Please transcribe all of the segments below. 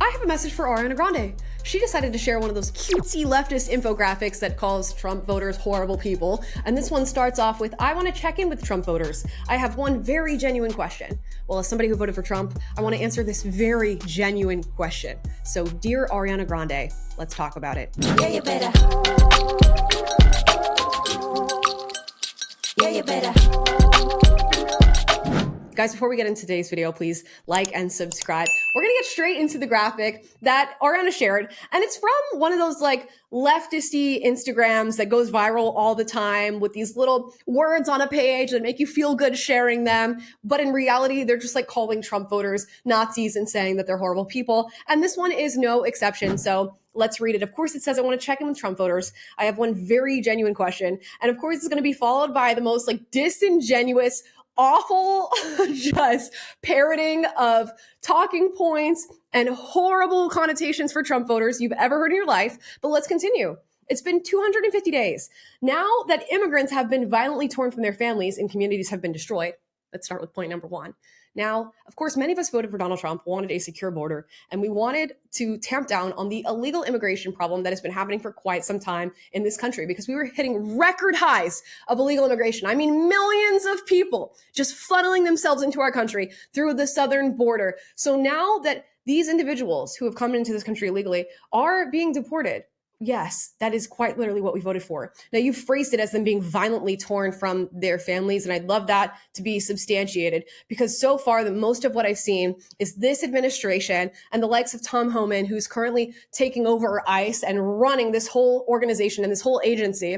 I have a message for Ariana Grande. She decided to share one of those cutesy leftist infographics that calls Trump voters horrible people. And this one starts off with, I want to check in with Trump voters. I have one very genuine question. Well, as somebody who voted for Trump, I want to answer this very genuine question. So, dear Ariana Grande, let's talk about it. Yeah, you better. Yeah, you better. Guys, before we get into today's video, please like and subscribe. We're gonna get straight into the graphic that Ariana shared, and it's from one of those like leftisty Instagrams that goes viral all the time with these little words on a page that make you feel good sharing them. But in reality, they're just like calling Trump voters Nazis and saying that they're horrible people. And this one is no exception. So let's read it. Of course, it says, I want to check in with Trump voters. I have one very genuine question. And of course, it's going to be followed by the most like disingenuous, awful just parroting of talking points and horrible connotations for Trump voters you've ever heard in your life. But let's continue. It's been 250 days. Now that immigrants have been violently torn from their families and communities have been destroyed. Let's start with point number one. Now, of course, many of us voted for Donald Trump, wanted a secure border, and we wanted to tamp down on the illegal immigration problem that has been happening for quite some time in this country because we were hitting record highs of illegal immigration. I mean, millions of people just funneling themselves into our country through the southern border. So now that these individuals who have come into this country illegally are being deported, yes, that is quite literally what we voted for. Now, you phrased it as them being violently torn from their families, and I'd love that to be substantiated because so far, the most of what I've seen is this administration and the likes of Tom Homan, who's currently taking over ICE and running this whole organization and this whole agency,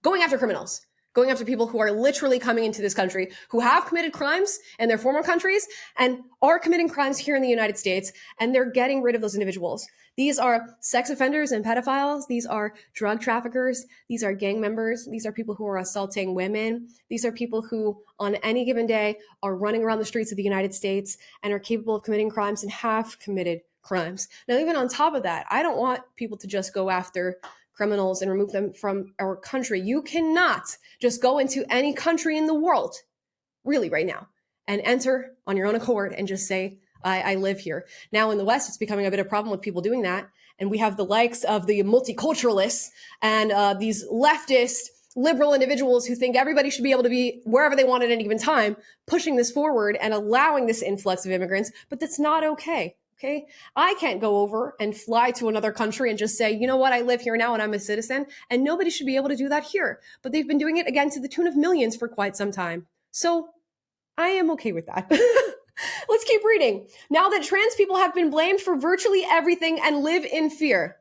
going after criminals. Going after people who are literally coming into this country, who have committed crimes in their former countries and are committing crimes here in the United States, and they're getting rid of those individuals. These are sex offenders and pedophiles. These are drug traffickers. These are gang members. These are people who are assaulting women. These are people who, on any given day, are running around the streets of the United States and are capable of committing crimes and have committed crimes. Now, even on top of that, I don't want people to just go after criminals and remove them from our country. You cannot just go into any country in the world, really right now, and enter on your own accord and just say, I live here. Now in the West, it's becoming a bit of a problem with people doing that. And we have the likes of the multiculturalists and these leftist liberal individuals who think everybody should be able to be wherever they want at any given time, pushing this forward and allowing this influx of immigrants, but that's not okay. Okay, I can't go over and fly to another country and just say, you know what, I live here now and I'm a citizen, and nobody should be able to do that here. But they've been doing it again to the tune of millions for quite some time. So I am okay with that. Let's keep reading. Now that trans people have been blamed for virtually everything and live in fear.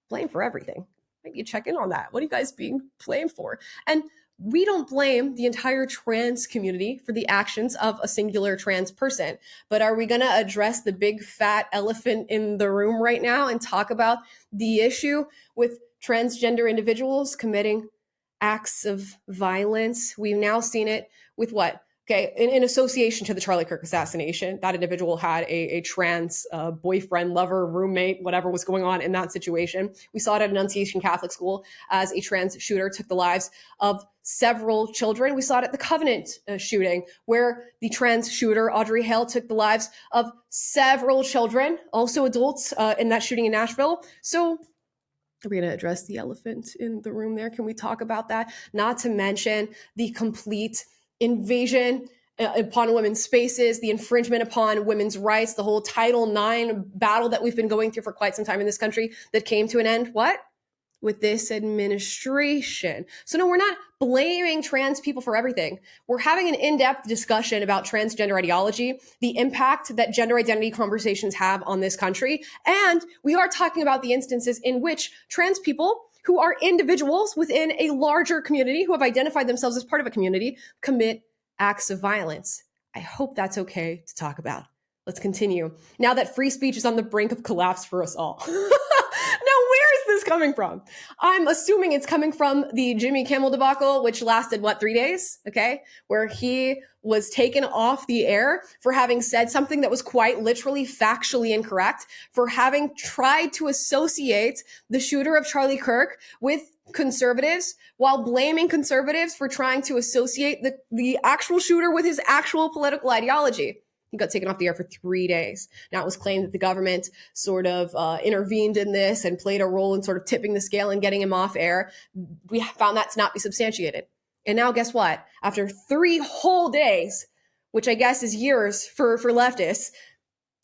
Blamed for everything. Maybe you check in on that. What are you guys being blamed for? And we don't blame the entire trans community for the actions of a singular trans person, but are we going to address the big fat elephant in the room right now and talk about the issue with transgender individuals committing acts of violence? We've now seen it with what? Okay, in association to the Charlie Kirk assassination, that individual had a trans boyfriend, lover, roommate, whatever was going on in that situation. We saw it at Annunciation Catholic School as a trans shooter took the lives of several children. We saw it at the Covenant shooting, where the trans shooter, Audrey Hale, took the lives of several children, also adults, in that shooting in Nashville. So are we going to address the elephant in the room there? Can we talk about that? Not to mention the complete invasion upon women's spaces, the infringement upon women's rights, the whole Title IX battle that we've been going through for quite some time in this country that came to an end, what? With this administration. So no, we're not blaming trans people for everything. We're having an in-depth discussion about transgender ideology, the impact that gender identity conversations have on this country. And we are talking about the instances in which trans people who are individuals within a larger community who have identified themselves as part of a community commit acts of violence. I hope that's okay to talk about. Let's continue. Now that free speech is on the brink of collapse for us all. Now, where is this coming from? I'm assuming it's coming from the Jimmy Kimmel debacle, which lasted, 3 days? Okay. Where he was taken off the air for having said something that was quite literally factually incorrect, for having tried to associate the shooter of Charlie Kirk with conservatives while blaming conservatives for trying to associate the actual shooter with his actual political ideology. He got taken off the air for 3 days. Now, it was claimed that the government sort of intervened in this and played a role in sort of tipping the scale and getting him off air. We found that to not be substantiated. And now guess what? After 3 whole days, which I guess is years for leftists,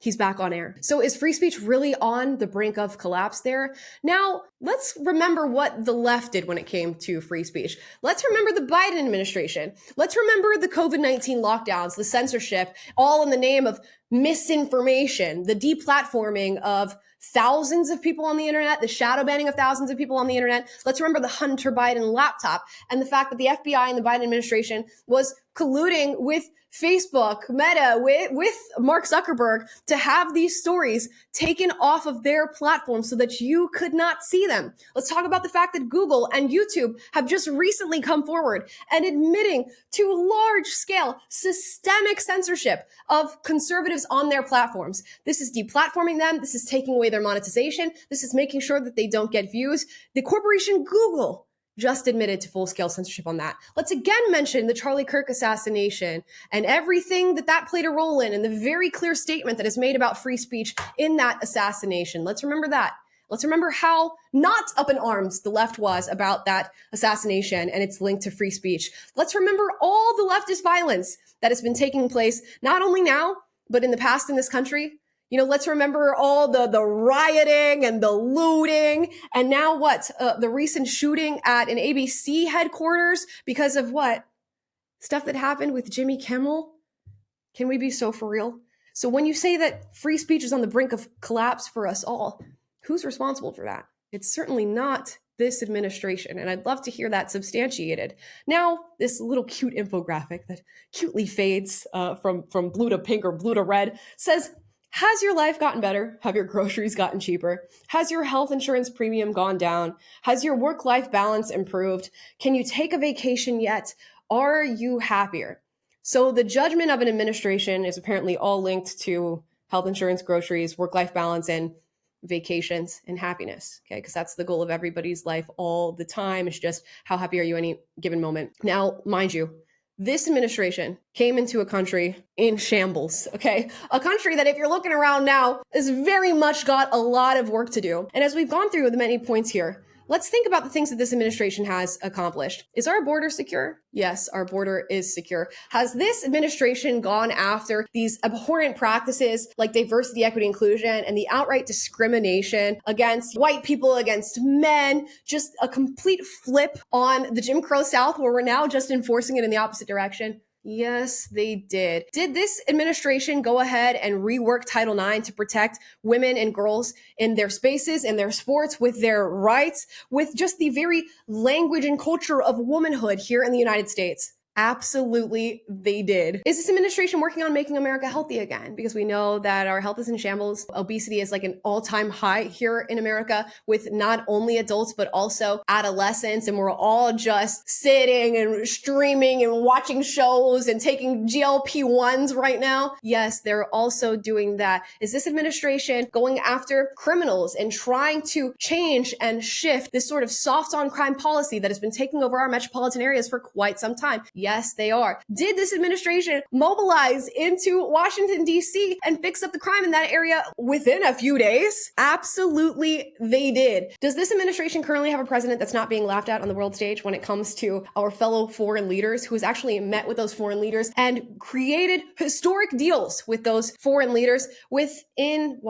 he's back on air. So is free speech really on the brink of collapse there? Now, let's remember what the left did when it came to free speech. Let's remember the Biden administration. Let's remember the COVID-19 lockdowns, the censorship, all in the name of misinformation, the deplatforming of thousands of people on the internet, the shadow banning of thousands of people on the internet. Let's remember the Hunter Biden laptop and the fact that the FBI and the Biden administration was colluding with Facebook, Meta, with Mark Zuckerberg to have these stories taken off of their platform so that you could not see them. Let's talk about the fact that Google and YouTube have just recently come forward and admitting to large-scale systemic censorship of conservatives on their platforms. This is deplatforming them. This is taking away their monetization. This is making sure that they don't get views. The corporation Google just admitted to full-scale censorship on that. Let's again mention the Charlie Kirk assassination and everything that played a role in, and the very clear statement that is made about free speech in that assassination. Let's remember that. Let's remember how not up in arms the left was about that assassination and its link to free speech. Let's remember all the leftist violence that has been taking place, not only now, but in the past in this country. You know, let's remember all the rioting and the looting, and now what? The recent shooting at an ABC headquarters because of what? Stuff that happened with Jimmy Kimmel? Can we be so for real? So when you say that free speech is on the brink of collapse for us all, who's responsible for that? It's certainly not this administration, and I'd love to hear that substantiated. Now, this little cute infographic that cutely fades from blue to pink or blue to red says, has your life gotten better? Have your groceries gotten cheaper? Has your health insurance premium gone down? Has your work-life balance improved? Can you take a vacation yet? Are you happier? So the judgment of an administration is apparently all linked to health insurance, groceries, work-life balance, and vacations and happiness, okay? Because that's the goal of everybody's life all the time. It's just how happy are you any given moment? Now, mind you, this administration came into a country in shambles, okay? A country that, if you're looking around now, has very much got a lot of work to do. And as we've gone through the many points here, let's think about the things that this administration has accomplished. Is our border secure? Yes, our border is secure. Has this administration gone after these abhorrent practices like diversity, equity, inclusion, and the outright discrimination against white people, against men, just a complete flip on the Jim Crow South where we're now just enforcing it in the opposite direction? Yes, they did. Did this administration go ahead and rework Title IX to protect women and girls in their spaces, in their sports, with their rights, with just the very language and culture of womanhood here in the United States? Absolutely, they did. Is this administration working on making America healthy again? Because we know that our health is in shambles. Obesity is like an all-time high here in America with not only adults, but also adolescents. And we're all just sitting and streaming and watching shows and taking GLP-1s right now. Yes, they're also doing that. Is this administration going after criminals and trying to change and shift this sort of soft on crime policy that has been taking over our metropolitan areas for quite some time? Yes, they are. Did this administration mobilize into Washington, D.C. and fix up the crime in that area within a few days? Absolutely, they did. Does this administration currently have a president that's not being laughed at on the world stage when it comes to our fellow foreign leaders, who has actually met with those foreign leaders and created historic deals with those foreign leaders within,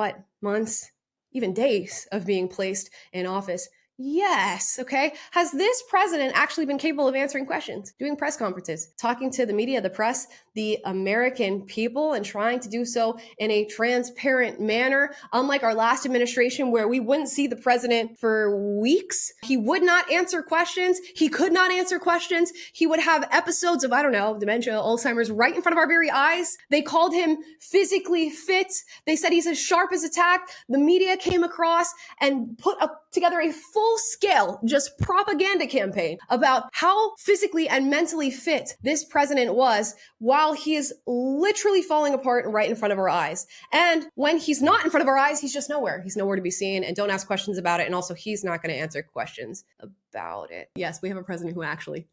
months, even days of being placed in office? Yes, okay. Has this president actually been capable of answering questions, doing press conferences, talking to the media, the press, the American people, and trying to do so in a transparent manner? Unlike our last administration, where we wouldn't see the president for weeks. He would not answer questions. He could not answer questions. He would have episodes of, dementia, Alzheimer's right in front of our very eyes. They called him physically fit. They said he's as sharp as a tack. The media came across and put together a full-scale just propaganda campaign about how physically and mentally fit this president was, while he is literally falling apart right in front of our eyes. And when he's not in front of our eyes, he's just nowhere. He's nowhere to be seen, and don't ask questions about it. And also, he's not going to answer questions about it. Yes, we have a president who actually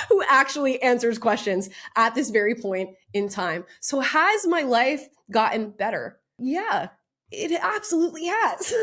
who actually answers questions at this very point in time. So has my life gotten better? Yeah, it absolutely has.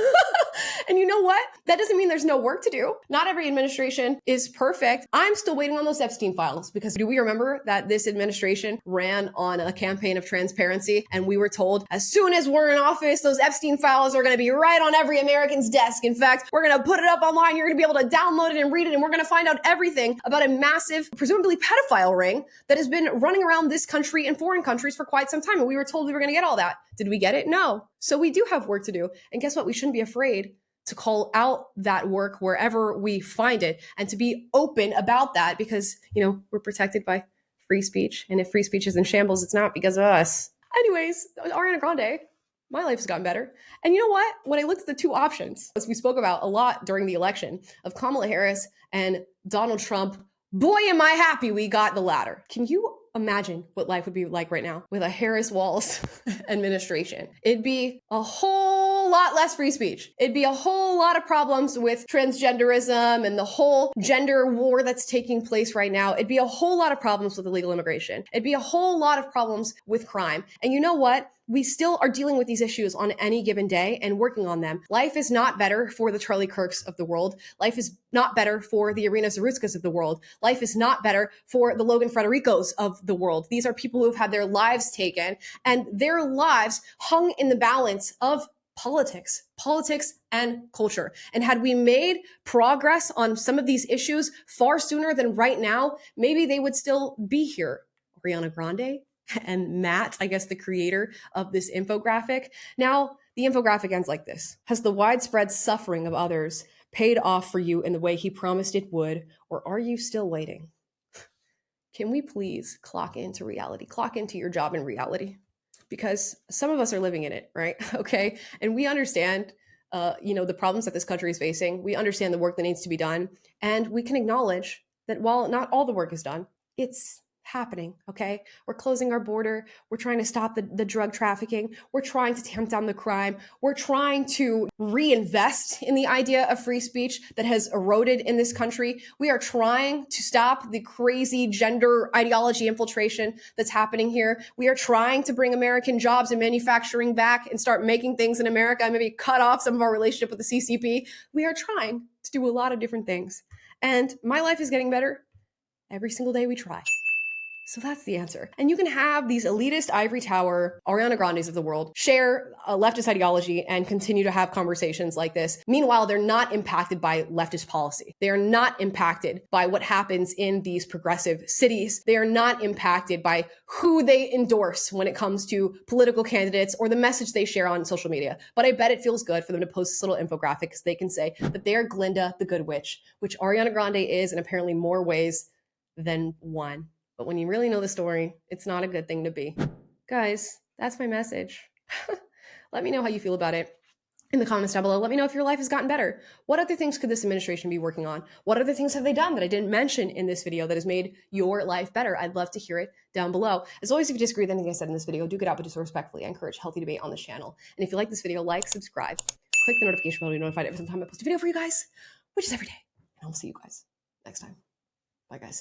And you know what? That doesn't mean there's no work to do. Not every administration is perfect. I'm still waiting on those Epstein files because do we remember that this administration ran on a campaign of transparency and we were told as soon as we're in office, those Epstein files are going to be right on every American's desk. In fact, we're going to put it up online. You're going to be able to download it and read it. And we're going to find out everything about a massive, presumably pedophile ring that has been running around this country and foreign countries for quite some time. And we were told we were going to get all that. Did we get it? No. So we do have work to do. And guess what? We shouldn't be afraid to call out that work wherever we find it and to be open about that because, you know, we're protected by free speech. And if free speech is in shambles, it's not because of us. Anyways, Ariana Grande, my life has gotten better. And you know what? When I looked at the two options, as we spoke about a lot during the election of Kamala Harris and Donald Trump, boy, am I happy we got the latter. Can you imagine what life would be like right now with a Harris-Walz administration? It'd be a whole lot less free speech. It'd be a whole lot of problems with transgenderism and the whole gender war that's taking place right now. It'd be a whole lot of problems with illegal immigration. It'd be a whole lot of problems with crime. And you know what? We still are dealing with these issues on any given day and working on them. Life is not better for the Charlie Kirks of the world. Life is not better for the Irina Zarutskas of the world. Life is not better for the Logan Fredericos of the world. These are people who have had their lives taken and their lives hung in the balance of politics and culture. And had we made progress on some of these issues far sooner than right now, maybe they would still be here. Ariana Grande and Matt, I guess the creator of this infographic. Now, the infographic ends like this. Has the widespread suffering of others paid off for you in the way he promised it would, or are you still waiting? Can we please clock into reality? Clock into your job in reality. Because some of us are living in it, right? Okay. And we understand, the problems that this country is facing. We understand the work that needs to be done. And we can acknowledge that while not all the work is done, it's happening, okay? We're closing our border. We're trying to stop the drug trafficking. We're trying to tamp down the crime. We're trying to reinvest in the idea of free speech that has eroded in this country. We are trying to stop the crazy gender ideology infiltration that's happening here. We are trying to bring American jobs and manufacturing back and start making things in America and maybe cut off some of our relationship with the CCP. We are trying to do a lot of different things. And my life is getting better every single day we try. So that's the answer. And you can have these elitist ivory tower Ariana Grandes of the world share a leftist ideology and continue to have conversations like this. Meanwhile, they're not impacted by leftist policy. They are not impacted by what happens in these progressive cities. They are not impacted by who they endorse when it comes to political candidates or the message they share on social media. But I bet it feels good for them to post this little infographic because they can say that they are Glinda the Good Witch, which Ariana Grande is in apparently more ways than one. But when you really know the story, it's not a good thing to be. Guys, that's my message. Let me know how you feel about it in the comments down below. Let me know if your life has gotten better. What other things could this administration be working on? What other things have they done that I didn't mention in this video that has made your life better? I'd love to hear it down below. As always, if you disagree with anything I said in this video, do get out, but do so respectfully. I encourage healthy debate on this channel. And if you like this video, like, subscribe, click the notification bell to be notified every time I post a video for you guys, which is every day. And I'll see you guys next time. Bye, guys.